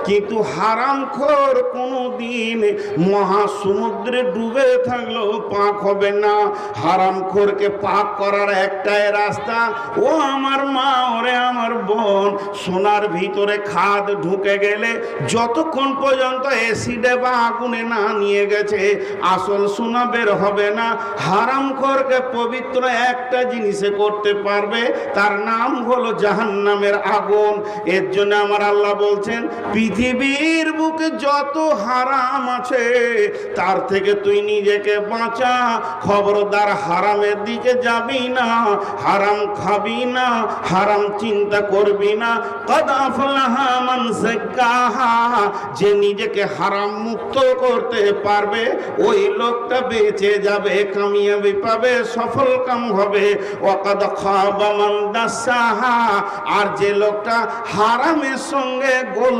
কিন্তু হারামখোর কোনোদিন মহাসমুদ্রে ডুবে থাকলেও পাক হবে না। হারামখোরকে পাক করার একটাই রাস্তা, ও আমার মা, ওরে আমার বোন, সোনার ভিতরে খাদ ঢুকে গেলে যতক্ষণ পর্যন্ত অ্যাসিডে বা আগুনে না নিয়ে গেছে আসল সোনা বের হবে না। হারামখোরকে পবিত্র একটা জিনিসে করতে পারবে, তার নাম হলো জাহান্নামের আগুন। এর জন্য আমার আল্লাহ বলছেন, পৃথিবীর বুকে যত হারাম আছে তার থেকে তুই নিজেকে বাঁচা। খবরদার হারামের দিকে যাবি না, হারাম খাবি না, হারাম চিন্তা করবি না। কদ আফলাহা মান যাক্কাহা, যে নিজেকে হারাম মুক্ত করতে পারবে ওই লোকটা বেঁচে যাবে, কামিয়াবি পাবে, সফল কাম হবে। ওয়া কদ খাবা মান দাসাহা, আর যে লোকটা হারামের সঙ্গে গোল